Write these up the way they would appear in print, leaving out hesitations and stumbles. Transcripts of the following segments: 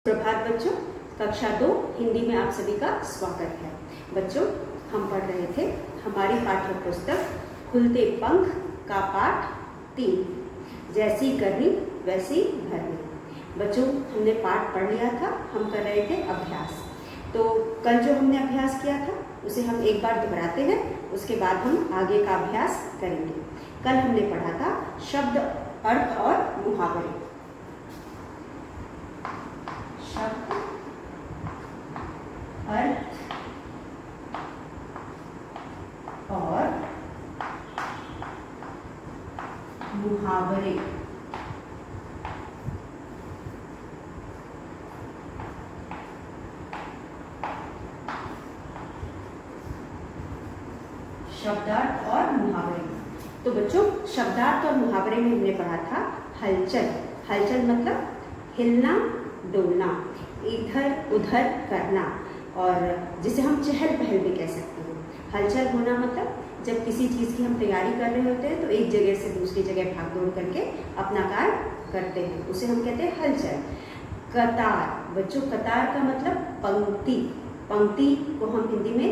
प्रभात बच्चों, कक्षा 2 हिंदी में आप सभी का स्वागत है। बच्चों, हम पढ़ रहे थे हमारी पाठ्य पुस्तक खुलते पंख का पाठ 3, जैसी करनी वैसी भरनी। बच्चों, हमने पाठ पढ़ लिया था, हम कर रहे थे अभ्यास। तो कल जो हमने अभ्यास किया था उसे हम एक बार दोहराते हैं, उसके बाद हम आगे का अभ्यास करेंगे। कल हमने पढ़ा था शब्द, अर्थ और मुहावरे। शब्द, अर्थ और मुहावरे। शब्दार्थ और मुहावरे। तो बच्चों, शब्दार्थ और मुहावरे में हमने पढ़ा था हलचल। हलचल मतलब हिलना डोलना, इधर उधर करना, और जिसे हम चहल पहल भी कह सकते हैं। हलचल होना मतलब जब किसी चीज़ की हम तैयारी कर रहे होते हैं तो एक जगह से दूसरी जगह भाग दौड़ करके अपना कार्य करते हैं, उसे हम कहते हैं हलचल। कतार। बच्चों, कतार का मतलब पंक्ति। पंक्ति को हम हिंदी में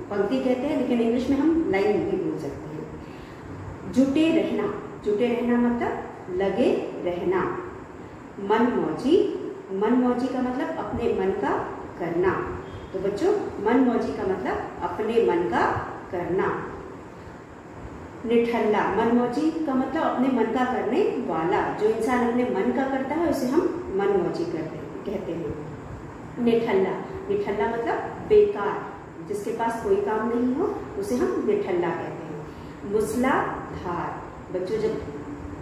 पंक्ति कहते हैं, लेकिन इंग्लिश में हम लाइन भी बोल सकते हैं। जुटे रहना। जुटे रहना मतलब लगे रहना। मनमौजी। मनमौजी का मतलब अपने मन का करना। तो बच्चों, मनमौजी का मतलब अपने मन का करना। निठल्ला। मनमौजी का मतलब अपने मन का करने वाला। जो इंसान अपने मन का करता है उसे हम मनमौजी कहते हैं। निठल्ला। निठल्ला मतलब बेकार, जिसके पास कोई काम नहीं हो उसे हम निठल्ला कहते हैं। मूसलाधार। बच्चों, जब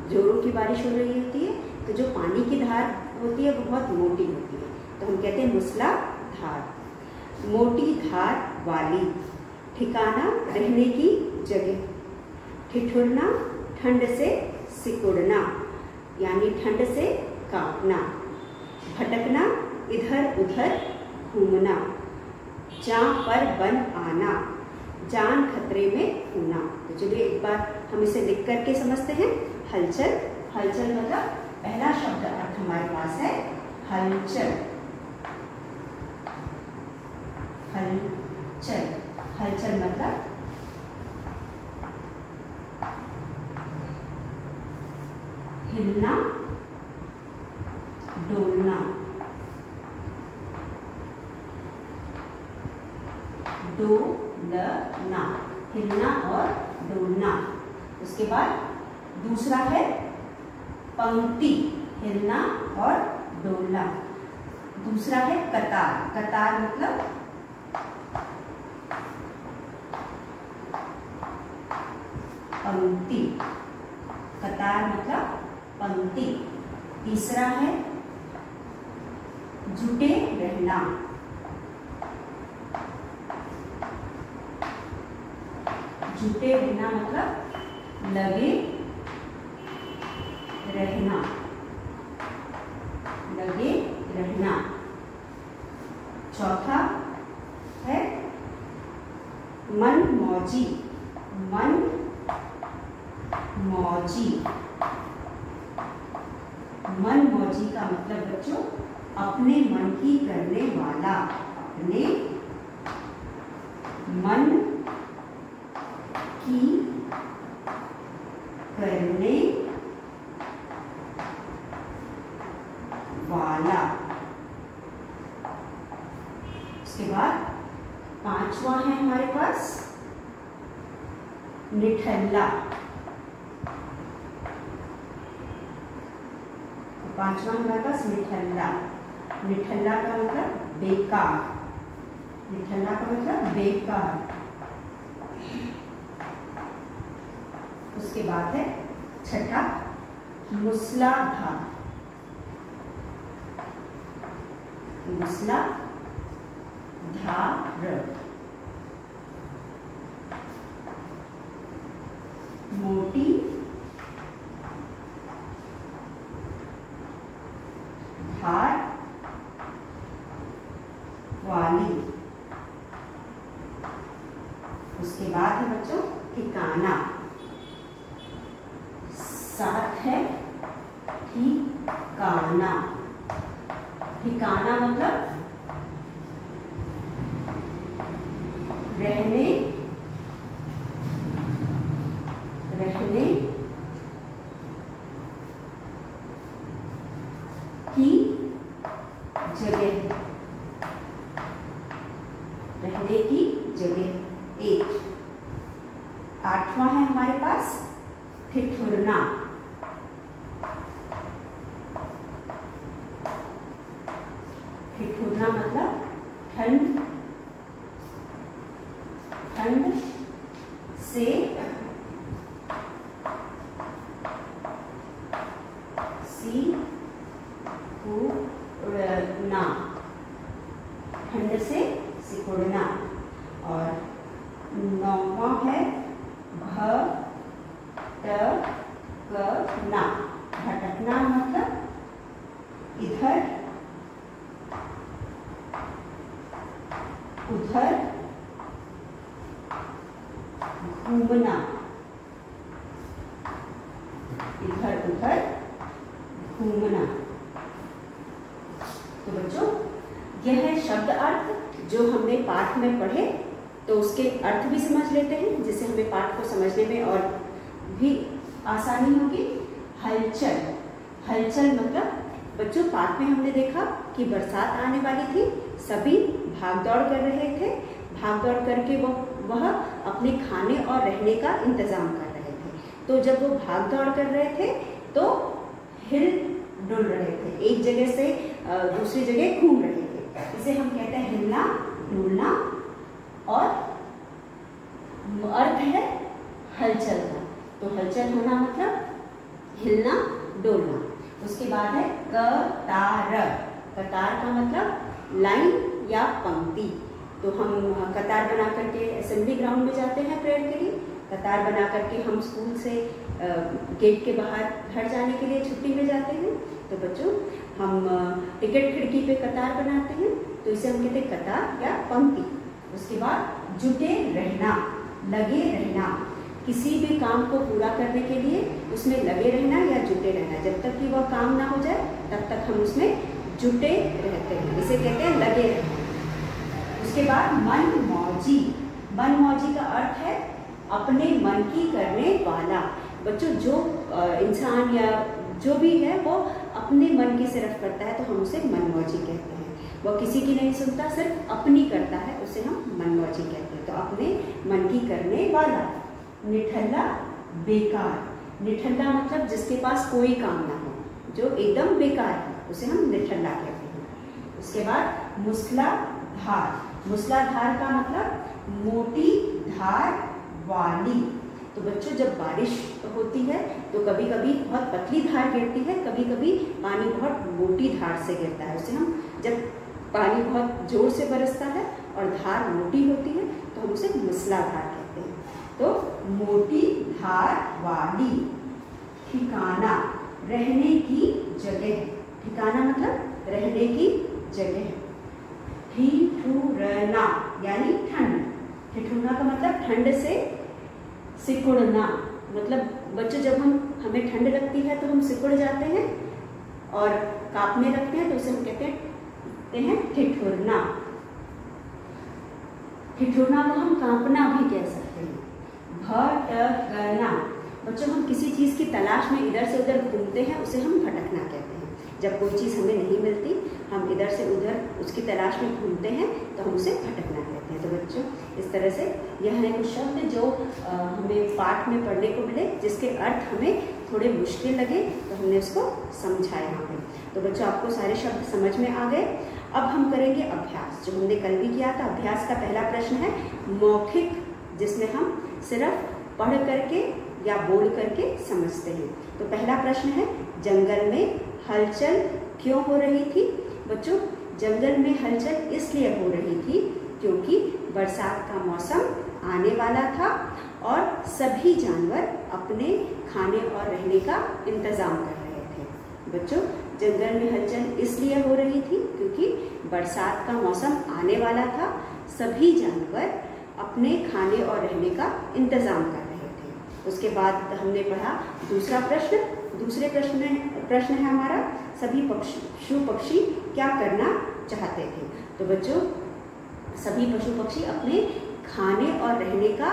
जोरों की बारिश हो रही होती है तो जो पानी की धार होती है वो बहुत मोटी होती है, तो हम कहते हैं मूसलाधार। मोटी धार वाली। ठिकाना रहने की जगह। ठिठुरना ठंड से सिकुड़ना, यानी ठंड से कांपना। भटकना इधर उधर घूमना। जान पर बन आना, जान खतरे में होना। तो चलिए एक बार हम इसे लिख करके समझते हैं। हलचल। हलचल मतलब पहला शब्द अर्थ हमारे पास है हलचल। हलचल। हलचल मतलब हिलना डोलना। डोलना, हिलना और डोलना। उसके बाद दूसरा है पंक्ति, हिलना और डोलना। दूसरा है कतार। कतार मतलब पंक्ति। कतार मतलब पंक्ति। तीसरा है जुटे रहना। जुटे रहना मतलब लगे रहना। लगे रहना। चौथा है मनमौजी। मनमौजी। मनमौजी का मतलब बच्चों अपने मन की करने वाला। अपने मन की करने वाला। उसके बाद पांचवा है हमारे पास निठल्ला। पांचवा हमारे पास निठल्ला। निठल्ला का मतलब बेकार। निठल्ला का मतलब बेकार। उसके बाद है छठा मूसलाधार। मूसलाधार। मोटी धार वाली। उसके बाद है बच्चों ठिकाना। साथ है ठिकाना। ठिकाना मतलब रहने की जगह, रहने की जगह। एक 8वां है हमारे पास ठिठुरना। ठिठुरना मतलब ठंड से सिकुड़ना, ठंड से सिकुड़ना। और 9वां है भटकना। भटकना मतलब इधर उधर घूमना, इधर उधर घूमना। तो बच्चों यह है शब्द अर्थ जो हमने पाठ में पढ़े, तो उसके अर्थ भी समझ लेते हैं जिससे हमें पाठ को समझने में और भी आसानी होगी। हलचल। हलचल मतलब बच्चों पाठ में हमने देखा कि बरसात आने वाली थी, सभी भागदौड़ कर रहे थे। भागदौड़ करके वह अपने खाने और रहने का इंतजाम कर रहे थे। तो जब वो भागदौड़ कर रहे थे तो हिल डुल रहे थे, एक जगह से दूसरी जगह घूम रहे थे। इसे हम कहते हैं हिलना डुलना। और अर्थ है हलचल का, तो हलचल होना मतलब हिलना डोलना। उसके बाद है कतार। कतार का मतलब लाइन या पंक्ति। तो हम कतार बना करके असेंबली ग्राउंड में जाते हैं प्रेयर के लिए, कतार बना करके हम स्कूल से गेट के बाहर घर जाने के लिए छुट्टी में जाते हैं। तो बच्चों हम टिकट खिड़की पे कतार बनाते हैं, तो इसे हम कहते हैं कतार या पंक्ति। उसके बाद जुटे रहना, लगे रहना। किसी भी काम को पूरा करने के लिए उसमें लगे रहना या जुटे रहना। जब तक कि वह काम ना हो जाए तब तक हम उसमें जुटे रहते हैं, इसे कहते हैं लगे रहना। उसके बाद मन मौजी। मन मौजी का अर्थ है अपने मन की करने वाला। बच्चों जो इंसान या जो भी है वो अपने मन की सिर्फ करता है तो हम उसे मनमौजी कहते हैं। वो किसी की नहीं सुनता, सिर्फ अपनी करता है, उसे हम मनमौजी कहते हैं। तो अपने मन की करने वाला। निठल्ला बेकार। निठल्ला मतलब जिसके पास कोई काम ना हो, जो एकदम बेकार है, उसे हम निठल्ला कहते हैं। उसके बाद मूसलाधार। मूसलाधार का मतलब मोटी धार वाली। तो बच्चों जब बारिश होती है तो कभी कभी बहुत पतली धार गिरती है, कभी कभी पानी बहुत मोटी धार से गिरता है। उसे हम जब पानी बहुत जोर से बरसता है और धार मोटी होती है तो हम उसे मूसलाधार कहते हैं। तो मोटी धार वाली। ठिकाना, रहने की जगह। ठिकाना मतलब रहने की जगह। ठिठुरना यानी ठंड। ठिठुरना का मतलब ठंड से सिकुड़ना। मतलब बच्चों जब हमें ठंड लगती है तो हम सिकुड़ जाते हैं और कांपने लगते हैं, तो उसे हम कहते हैं ठिठुरना। ठिठुरना को हम कांपना भी कह सकते हैं। भटकना। बच्चों हम किसी चीज़ की तलाश में इधर से उधर घूमते हैं, उसे हम भटकना कहते हैं। जब कोई चीज़ हमें नहीं मिलती, हम इधर से उधर उसकी तलाश में घूमते हैं तो हम उसे भटकना कहते हैं। तो बच्चों इस तरह से यह है कुछ शब्द जो हमें पाठ में पढ़ने को मिले, जिसके अर्थ हमें थोड़े मुश्किल लगे तो हमने उसको समझा यहाँ पे। तो बच्चों आपको सारे शब्द समझ में आ गए। अब हम करेंगे अभ्यास, जो हमने कल भी किया था। अभ्यास का पहला प्रश्न है मौखिक, जिसमें हम सिर्फ पढ़ करके या बोल करके समझते हैं। तो पहला प्रश्न है जंगल में हलचल क्यों हो रही थी? बच्चों जंगल में हलचल इसलिए हो रही थी क्योंकि बरसात का मौसम आने वाला था और सभी जानवर अपने खाने और रहने का इंतजाम कर रहे थे। बच्चों जंगल में हलचल इसलिए हो रही थी क्योंकि बरसात का मौसम आने वाला था, सभी जानवर अपने खाने और रहने का इंतजाम कर रहे थे। उसके बाद हमने पढ़ा दूसरा प्रश्न दूसरे प्रश्न है हमारा, सभी पशु पक्षी क्या करना चाहते थे। तो बच्चों सभी पशु पक्षी अपने खाने और रहने का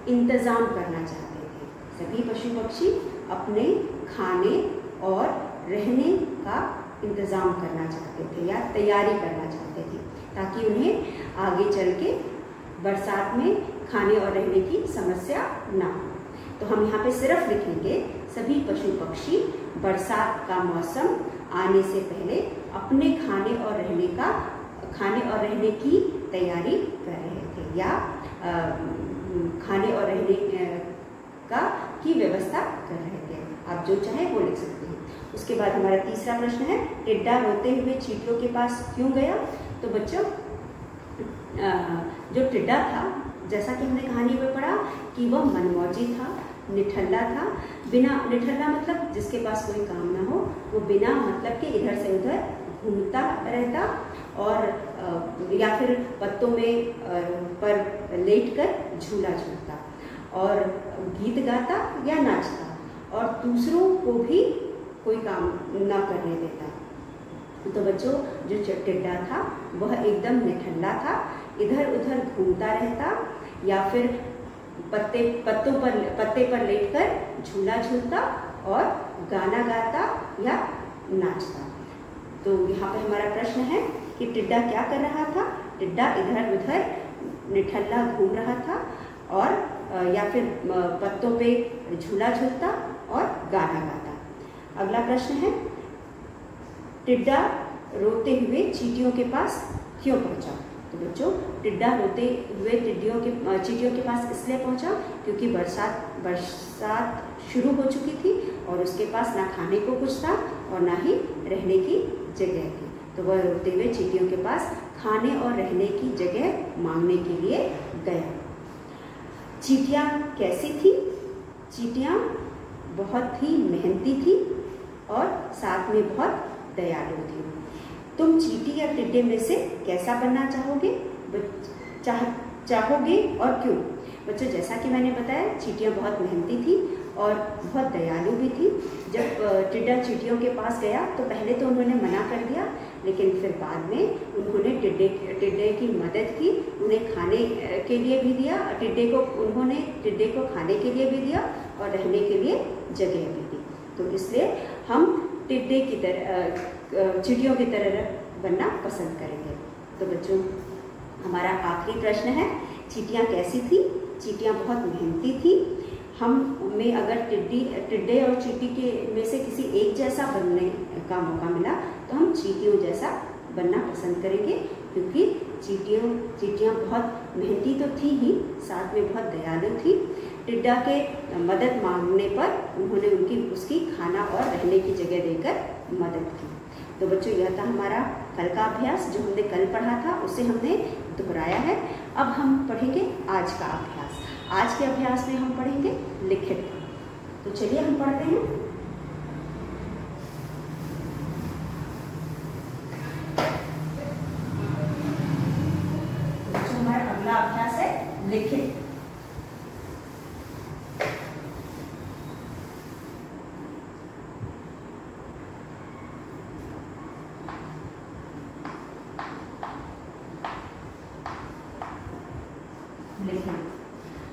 इंतजाम करना चाहते थे। सभी पशु पक्षी अपने खाने और रहने का इंतजाम करना चाहते थे या तैयारी करना चाहते थे, ताकि उन्हें आगे चल के बरसात में खाने और रहने की समस्या ना हो। तो हम यहाँ पे सिर्फ लिखेंगे सभी पशु पक्षी बरसात का मौसम आने से पहले अपने खाने और रहने की तैयारी कर रहे थे या खाने और रहने की व्यवस्था कर रहे थे। आप जो चाहे वो लिख सकते हैं। उसके बाद हमारा तीसरा प्रश्न है, टिड्डा रोते हुए चींटियों के पास क्यों गया। तो बच्चों जो टिड्डा था, जैसा कि हमने कहानी में पढ़ा कि वह मनमौजी था, निठल्ला था। निठल्ला मतलब जिसके पास कोई काम ना हो, वो बिना मतलब के इधर से उधर घूमता रहता और या फिर पत्तों में पर लेटकर झूला झूलता और गीत गाता या नाचता और दूसरों को भी कोई काम ना करने देता। तो बच्चों जो टिड्डा था वह एकदम निठल्ला था, इधर उधर घूमता रहता या फिर पत्ते पर लेटकर झूला झूलता और गाना गाता या नाचता। तो यहाँ पे हमारा प्रश्न है कि टिड्डा क्या कर रहा था। टिड्डा इधर उधर निठल्ला घूम रहा था और या फिर पत्तों पे झूला झूलता और गाना गाता। अगला प्रश्न है, टिड्डा रोते हुए चींटियों के पास क्यों पहुंचा। तो बच्चों टिड्डा रोते हुए चींटियों के पास इसलिए पहुंचा क्योंकि बरसात शुरू हो चुकी थी और उसके पास ना खाने को कुछ था और ना ही रहने की जगह थी। तो वह रोते हुए चींटियों के पास खाने और रहने की जगह मांगने के लिए गया। चींटियाँ कैसी थी। चींटियाँ बहुत ही मेहनती थी और साथ में बहुत दयालु थी। तुम चींटी या टिड्डे में से कैसा बनना चाहोगे और क्यों। बच्चों जैसा कि मैंने बताया, चींटियाँ बहुत मेहनती थी और बहुत दयालु भी थी। जब टिड्डा चींटियों के पास गया तो पहले तो उन्होंने मना कर दिया, लेकिन फिर बाद में उन्होंने टिड्डे की मदद की, उन्हें खाने के लिए भी दिया। उन्होंने टिड्डे को खाने के लिए भी दिया और रहने के लिए जगह भी दी। तो इसलिए हम टिड्डे की तरह चींटियों की तरह बनना पसंद करेंगे। तो बच्चों हमारा आखिरी प्रश्न है, चींटियाँ कैसी थी। चींटियाँ बहुत मेहनती थी। हमें अगर टिड्डे और चींटी के में से किसी एक जैसा बनने का मौका मिला तो हम चींटियों जैसा बनना पसंद करेंगे, क्योंकि चींटियाँ बहुत मेहनती तो थी ही, साथ में बहुत दयालु थी। टिड्डा के मदद मांगने पर उन्होंने उसकी खाना और रहने की जगह देकर मदद की। तो बच्चों यह था हमारा कल का अभ्यास, जो हमने कल पढ़ा था उसे हमने दोहराया है। अब हम पढ़ेंगे आज का अभ्यास। आज के अभ्यास में हम पढ़ेंगे लिखित। तो चलिए हम पढ़ते हैं। तो हमारा अगला अभ्यास है लिखित।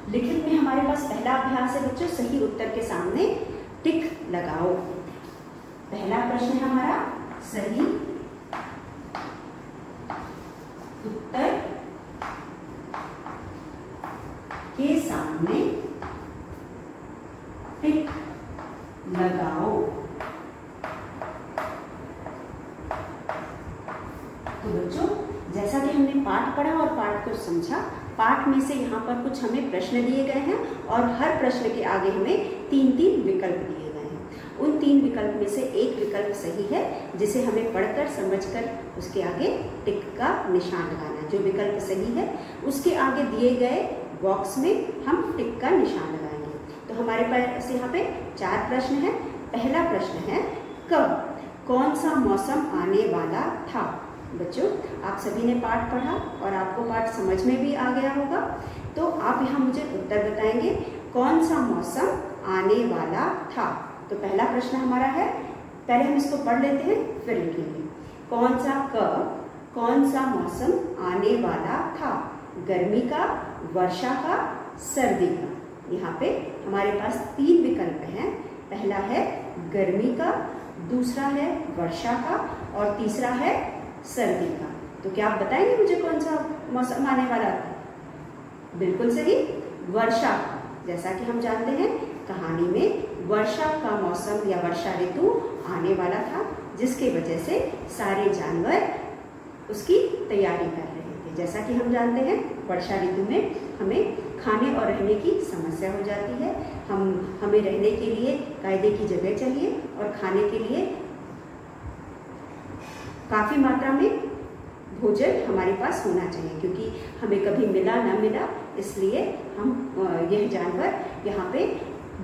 लिखित में हमारे पास पहला अभ्यास है बच्चों, सही उत्तर के सामने टिक लगाओ। पहला प्रश्न है हमारा, सही उत्तर के सामने टिक लगाओ। तो बच्चों जैसा कि हमने पाठ पढ़ा और पाठ को समझा, पाठ में से यहाँ पर कुछ हमें प्रश्न दिए गए हैं और हर प्रश्न के आगे हमें 3-3 विकल्प दिए गए हैं। उन 3 विकल्प में से एक विकल्प सही है, जिसे हमें पढ़कर समझकर उसके आगे टिक का निशान लगाना है। जो विकल्प सही है उसके आगे दिए गए बॉक्स में हम टिक का निशान लगाएंगे। तो हमारे पास यहाँ पे 4 प्रश्न हैं। पहला प्रश्न है, कब कौन सा मौसम आने वाला था। बच्चों आप सभी ने पाठ पढ़ा और आपको पाठ समझ में भी आ गया होगा, तो आप यहाँ मुझे उत्तर बताएंगे, कौन सा मौसम आने वाला था। तो पहला प्रश्न हमारा है, पहले हम इसको पढ़ लेते हैं फिर लिखेंगे। कौन सा कब कौन सा मौसम आने वाला था? गर्मी का, वर्षा का, सर्दी का। यहाँ पे हमारे पास 3 विकल्प हैं। पहला है गर्मी का, दूसरा है वर्षा का और तीसरा है सर्दी का। तो क्या आप बताएंगे मुझे कौन सा मौसम आने वाला था? बिल्कुल सही, वर्षा का। जैसा कि हम जानते हैं कहानी में वर्षा का मौसम या वर्षा ऋतु आने वाला था, जिसके वजह से सारे जानवर उसकी तैयारी कर रहे थे। जैसा कि हम जानते हैं वर्षा ऋतु में हमें खाने और रहने की समस्या हो जाती है। हमें रहने के लिए कायदे की जगह चाहिए और खाने के लिए काफ़ी मात्रा में भोजन हमारे पास होना चाहिए, क्योंकि हमें कभी मिला ना मिला, इसलिए हम यह जानवर यहाँ पे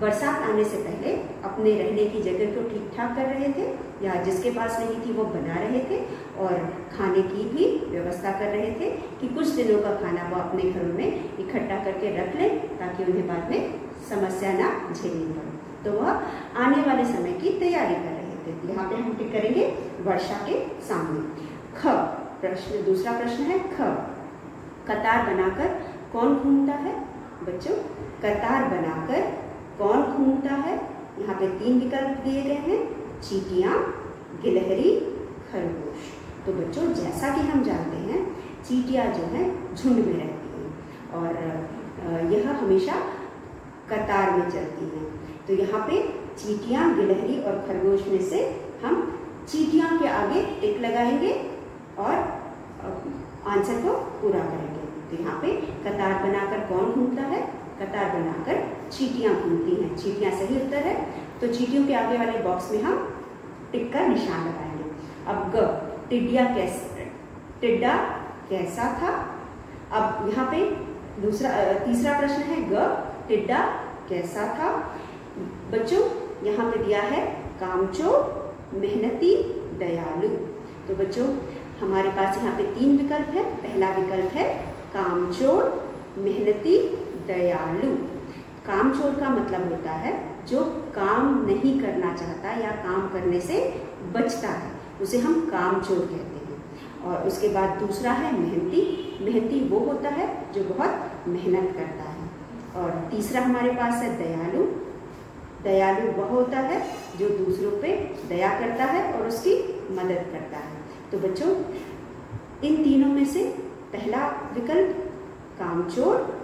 बरसात आने से पहले अपने रहने की जगह को ठीक ठाक कर रहे थे, या जिसके पास नहीं थी वो बना रहे थे और खाने की भी व्यवस्था कर रहे थे कि कुछ दिनों का खाना वो अपने घरों में इकट्ठा करके रख लें, ताकि उन्हें बाद में समस्या ना झेलनी पड़े। तो वह आने वाले समय की तैयारी कर रहे थे। यहाँ पे हम टिक करेंगे वर्षा के सामने। ख प्रश्न, दूसरा प्रश्न है ख, कतार बनाकर कौन घूमता है? बच्चों, कतार बनाकर कौन घूमता है? यहाँ पे 3 विकल्प दिए गए हैं, चींटियां, गिलहरी, खरगोश। तो बच्चों, जैसा कि हम जानते हैं चींटियां जो हैं झुंड में रहती हैं और यह हमेशा कतार में चलती हैं। तो यहाँ पे चींटियां, गिलहरी और खरगोश में से हम चींटियां के आगे टिक लगाएंगे और आंसर को पूरा करेंगे। तो यहाँ पे कतार बनाकर कौन घूमता है? कतार बनाकर चींटियां घूमती हैं। चींटियां सही उत्तर है। तो चींटियों के आगे वाले बॉक्स में हम टिक का निशान लगाएंगे। अब ग, टिड्डा कैसा था? अब यहाँ पे तीसरा प्रश्न है ग, टिड्डा कैसा था? बच्चों, यहाँ पे दिया है कामचोर, मेहनती, दयालु। तो बच्चों, हमारे पास यहाँ पे 3 विकल्प है। पहला विकल्प है कामचोर, मेहनती, दयालु। कामचोर का मतलब होता है जो काम नहीं करना चाहता या काम करने से बचता है, उसे हम कामचोर कहते हैं। और उसके बाद दूसरा है मेहनती। मेहनती वो होता है जो बहुत मेहनत करता है। और तीसरा हमारे पास है दयालु। दयालु वह होता है जो दूसरों पे दया करता है और उसकी मदद करता है। तो बच्चों, इन तीनों में से पहला विकल्प कामचोर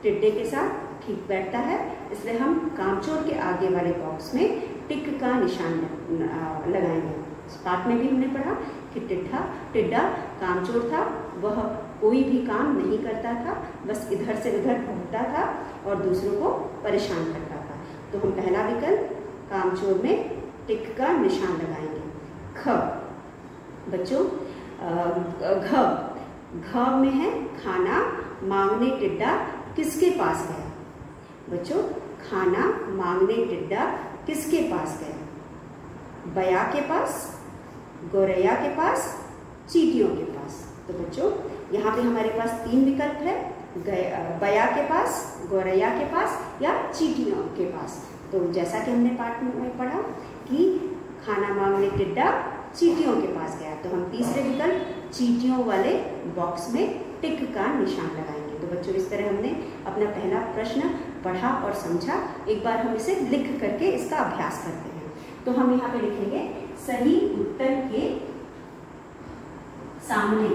टिड्डे के साथ ठीक बैठता है, इसलिए हम कामचोर के आगे वाले बॉक्स में टिक का निशान लगाएंगे। पाठ में भी हमने पढ़ा कि टिड्डा कामचोर था। वह कोई भी काम नहीं करता था, बस इधर से उधर घूमता था और दूसरों को परेशान करता था। तो हम पहला विकल्प कामचोर में टिक का निशान लगाएंगे। ख बच्चों, घ में है खाना मांगने टिड्डा किसके पास गया? बच्चों, खाना मांगने टिड्डा किसके पास गया? बया के पास, गौरैया के पास, चींटियों के पास। तो बच्चों, यहाँ पे हमारे पास 3 विकल्प है, बया के पास, गौरैया के पास या चींटियों के पास। तो जैसा कि हमने पाठ में पढ़ा कि खाना मांगने टिड्डा चींटियों के पास गया, तो हम तीसरे विकल्प चींटियों वाले बॉक्स में टिक का निशान लगाएंगे। तो बच्चों, इस तरह हमने अपना पहला प्रश्न पढ़ा और समझा। एक बार हम इसे लिख करके इसका अभ्यास करते हैं। तो हम यहाँ पे लिखेंगे सही उत्तर के सामने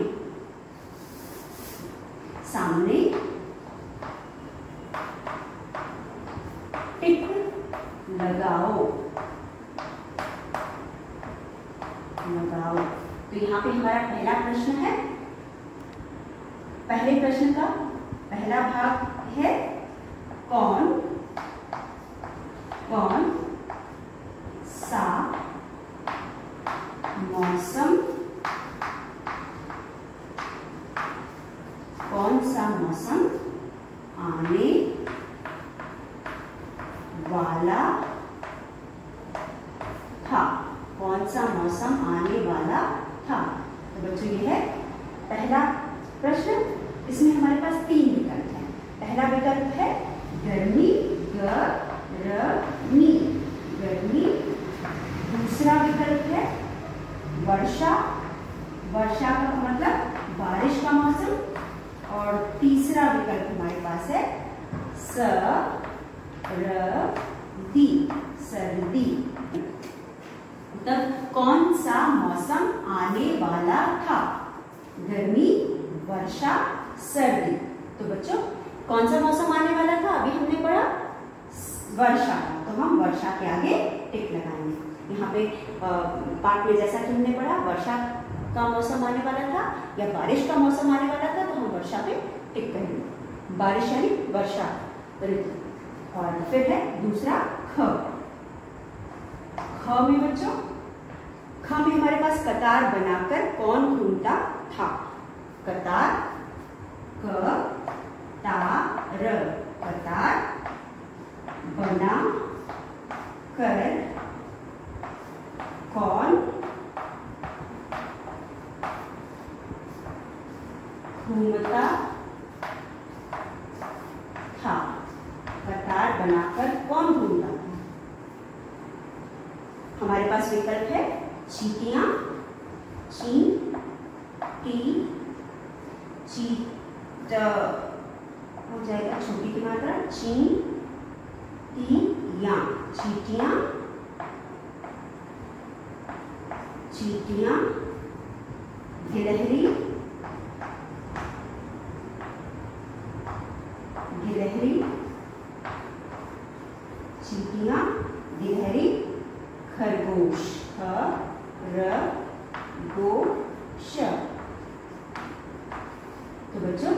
टिक लगाओ। तो यहाँ पे हमारा पहला प्रश्न है। पहले प्रश्न का पहला भाग है कौन सा मौसम आने वाला था? कौन सा मौसम आने वाला था? तो बच्चों, ये है पहला प्रश्न। इसमें हमारे पास 3 विकल्प हैं। पहला विकल्प है गर्मी, गर्मी, गर्मी। दूसरा विकल्प है वर्षा, वर्षा का मतलब बारिश का मौसम। और तीसरा विकल्प हमारे पास है सर्दी, सर्दी। तब कौन सा मौसम आने वाला था? गर्मी, वर्षा, सर्दी। तो बच्चों कौन सा मौसम आने वाला था? अभी हमने पढ़ा वर्षा, तो हम वर्षा के आगे टिक लगाएंगे। यहाँ पे पाठ में जैसा कि हमने पढ़ा वर्षा का मौसम आने वाला था या बारिश का मौसम आने वाला था, तो हम वर्षा पे टिक करेंगे। बारिश यानी वर्षा ऋतु। और फिर है दूसरा ख। ख में बच्चों, ख में हमारे पास कतार बनाकर कौन घूमता था? कतार, क ता र, कतार बना कर कौन घूमता था? कतार बनाकर कौन घूमता था? हमारे पास विकल्प है चींटियां, ची टी चीट हो जाएगा छोटी की मात्रा, ची टी या, चींटियां, चींटियां, गिलहरी, गिलहरी, चींटियां, गिलहरी, खरगोश, खरगोश। तो बच्चों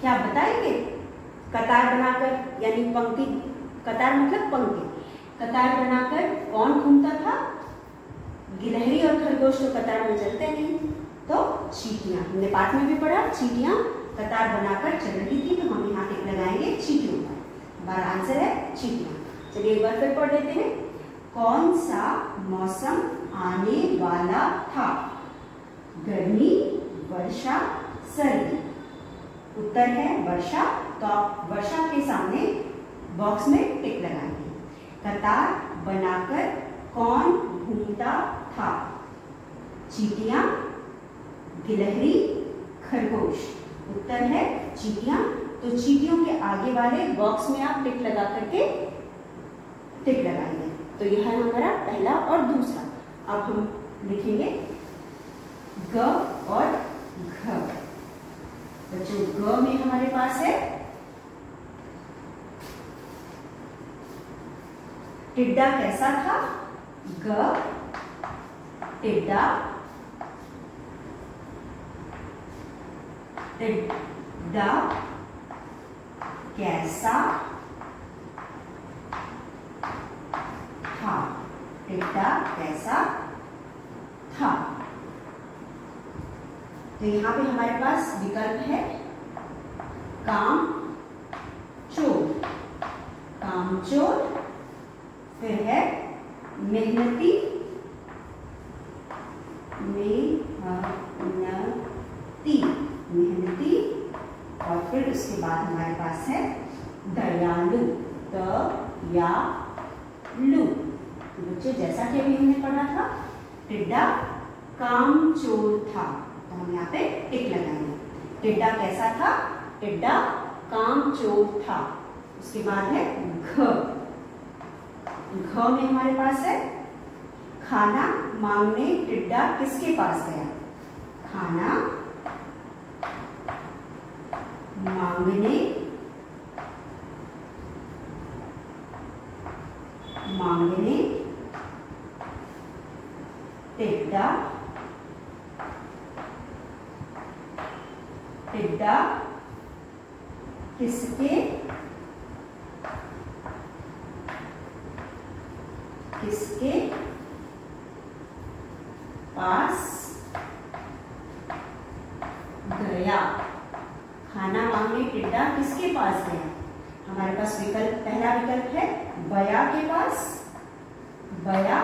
क्या आप बताएंगे? कतार बनाकर यानी पंक्ति, कतार मतलब पंक्ति, कतार बनाकर कौन घूमता था? गिलहरी और खरगोश तो कतार में चलते नहीं, तो चींटियां। हमने पाठ में भी पढ़ा चींटियां कतार बनाकर चल रही थी, तो हम यहाँ टिक लगाएंगे चींटियों का। हमारा आंसर है चींटियां। चलिए एक बार फिर पढ़ लेते हैं। कौन सा मौसम आने वाला था? गर्मी, वर्षा, सर्दी। उत्तर है वर्षा, तो आप वर्षा के सामने बॉक्स में टिक लगाएंगे। कतार बनाकर कौन घूमता था? चींटियां, गिलहरी, खरगोश। उत्तर है चींटियां। तो चींटियों के आगे वाले बॉक्स में आप टिक लगा करके टिक लगाएंगे। तो यह है हमारा पहला और दूसरा। अब हम लिखेंगे ग और घ। बच्चों ग में हमारे पास है टिड्डा कैसा था? ग टिड्डा, टिड्डा कैसा था? टिड्डा कैसा था? तो यहाँ पे हमारे पास विकल्प है काम चोर, कामचोर। फिर है मेहनती, मेहनती, मेहनती। और फिर उसके बाद हमारे पास है दयालु, दयालु। बच्चों जैसा कि अभी हमने पढ़ा था टिड्डा कामचोर था, तो हम यहाँ पे टिक लगाएंगे। टिड्डा कैसा था? टिड्डा कामचोर था। उसके बाद है घ। घ में हमारे पास है खाना मांगने टिड्डा किसके पास गया? खाना मांगने, मांगने टिड्डा, टिड्डा किसके, किसके पास गया? खाना मांगने टिड्डा किसके पास गया? हमारे पास विकल्प, पहला विकल्प है बया के पास, बया।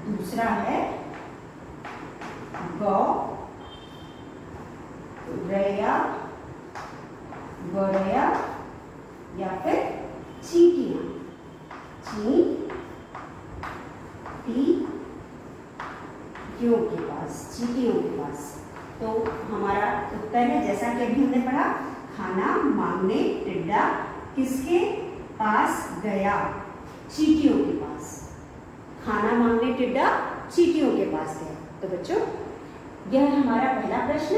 दूसरा है गौ, रया, गौरया, या फिर चींटियां, चींटियों के पास, चींटियों के पास। तो हमारा उत्तर है, जैसा कि अभी हमने पढ़ा, खाना मांगने टिड्डा किसके पास गया? चींटियों के पास। खाना मांगने टिड्डा चींटियों के पास गया। तो बच्चों, यह है हमारा पहला प्रश्न।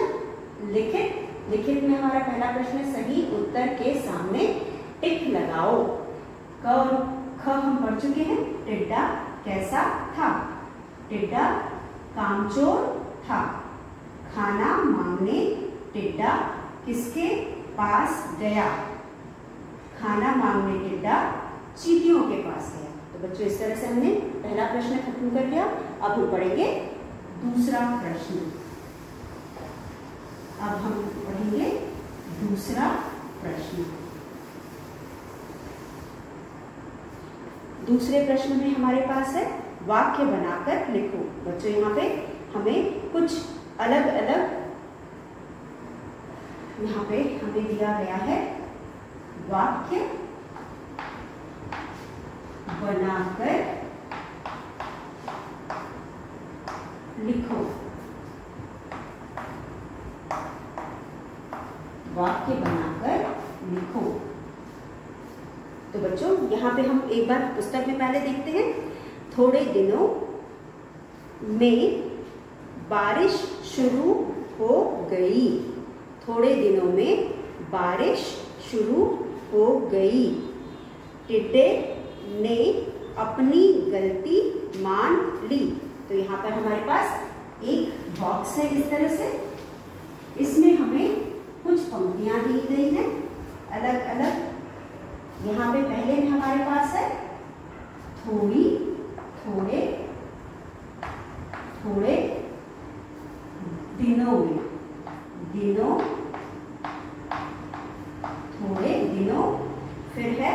लिखित में हमारा पहला प्रश्न, सही उत्तर के सामने टिक लगाओ। क और ख हम पढ़ चुके हैं। टिड्डा कैसा था? टिड्डा कामचोर था। खाना मांगने टिड्डा किसके पास गया? खाना मांगने टिड्डा चींटियों के पास गया। तो बच्चों, इस तरह से हमने पहला प्रश्न खत्म कर लिया। अब हम पढ़ेंगे दूसरा प्रश्न। अब हम पढ़ेंगे दूसरा प्रश्न। दूसरे प्रश्न में हमारे पास है, वाक्य बनाकर लिखो। बच्चों, यहाँ पे हमें कुछ अलग अलग यहाँ पे हमें दिया गया है, वाक्य बनाकर लिखो। वाक्य बनाकर लिखो। तो बच्चों, यहाँ पे हम एक बार पुस्तक में पहले देखते हैं। थोड़े दिनों में बारिश शुरू हो गई। थोड़े दिनों में बारिश शुरू हो गई। टिड्डे ने अपनी गलती मान ली। तो यहाँ पर हमारे पास एक बॉक्स है इस तरह से। इसमें हमें कुछ पंक्तियां दी गई हैं अलग अलग। यहाँ पे पहले में हमारे पास है, थोड़े दिनों में। थोड़े दिनों। फिर है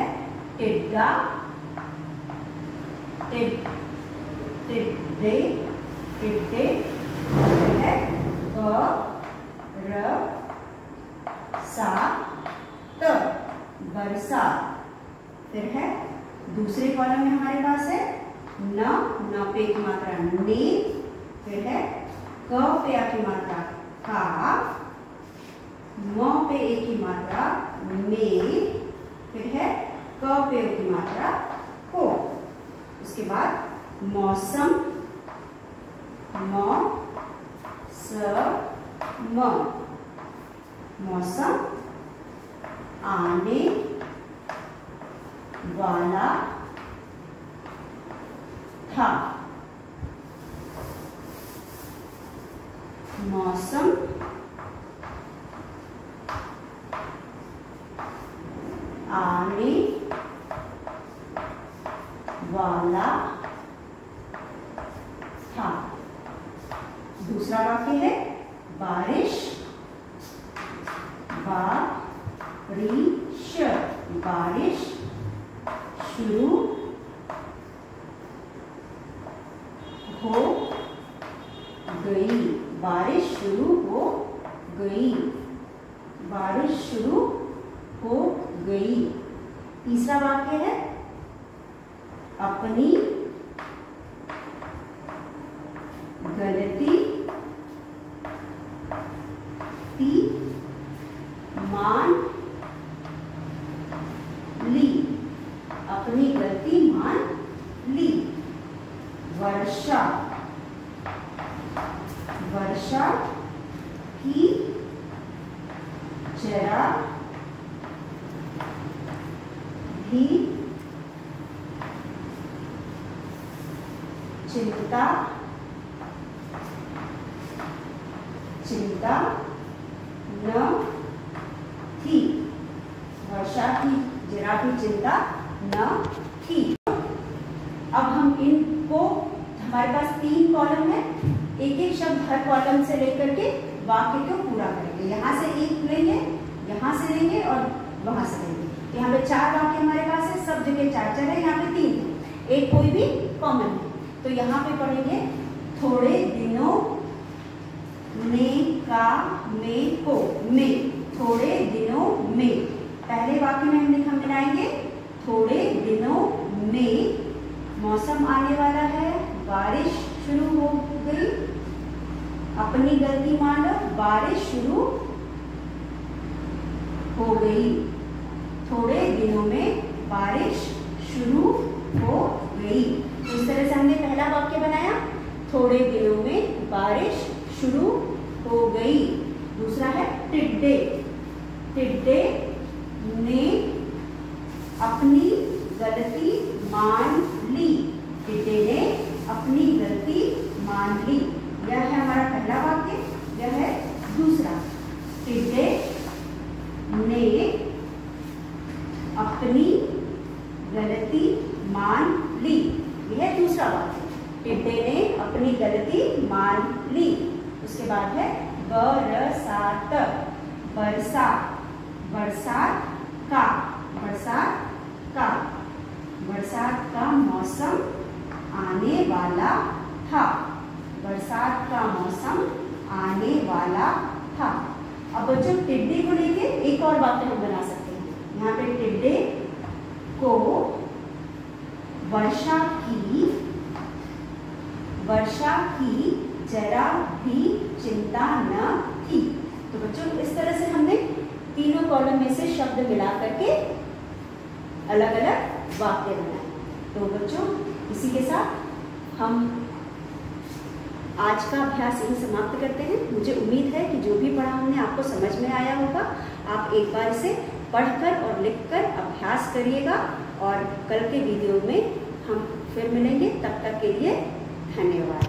टिड्डा, टिड्डे, है बरसात। फिर है दूसरे कॉलम में हमारे पास है न पे की मात्रा ने। फिर है क पे आ की मात्रा का, म पे ए की मात्रा में। फिर है क पे ओ की मात्रा को। उसके बाद मौसम, मौसम आने वाला था। मौसम आने वाला था। दूसरा वाक्य है, बारिश शुरू हो गई। बारिश शुरू हो गई। बारिश शुरू हो गई। तीसरा वाक्य है, अपनी गलती मान ली। अपनी गलती मान ली। वर्षा की जरा भी चिंता न थी। वर्षा की जरा भी चिंता न थी। अब हम इनको, हमारे पास 3 कॉलम है, एक एक शब्द हर कॉलम से लेकर के वाक्य को पूरा करेंगे। यहाँ से एक लेंगे, यहाँ से लेंगे और वहां से लेंगे। यहाँ पे 4 वाक्य हमारे पास है, सब जगह 4 है, यहाँ पे 3 है, एक कोई भी कॉमन है। तो यहाँ पे पढ़ेंगे, थोड़े दिनों ने का में को में। थोड़े दिनों में, पहले वाक्य में हम मिलाएंगे थोड़े दिनों में मौसम आने वाला है, बारिश शुरू हो गई, अपनी गलती मान लो, बारिश शुरू हो गई, थोड़े दिनों में बारिश शुरू हो गई। तो इस तरह से हमने पहला वाक्य बनाया, थोड़े दिनों में बारिश शुरू हो गई। दूसरा है टिड्डे, टिड्डे ने अपनी गलती मान ली, टिड्डे ने अपनी गलती मान ली। यह है हमारा पहला वाक्य। यह है दूसरा, टिड्डे ने अपनी गलती मान ली। यह है दूसरा वाक्य, टिड्डे ने अपनी गलती मान ली। उसके बाद है बरसात, बरसात, बरसात का, बरसात का, बरसात का मौसम आने वाला था, बरसात का मौसम आने वाला था। अब बच्चों टिड्डे को लेके एक और वाक्य हम बना सकते हैं। यहाँ पे टिड्डे को वर्षा की जरा भी चिंता न थी। तो बच्चों इस तरह से हमने तीनों कॉलम में से शब्द मिला करके अलग अलग वाक्य बनाए। तो बच्चों इसी के साथ हम आज का अभ्यास यही समाप्त करते हैं। मुझे उम्मीद है कि जो भी पढ़ा हमने आपको समझ में आया होगा। आप एक बार इसे पढ़कर और लिखकर अभ्यास करिएगा और कल के वीडियो में हम फिर मिलेंगे। तब तक के लिए धन्यवाद।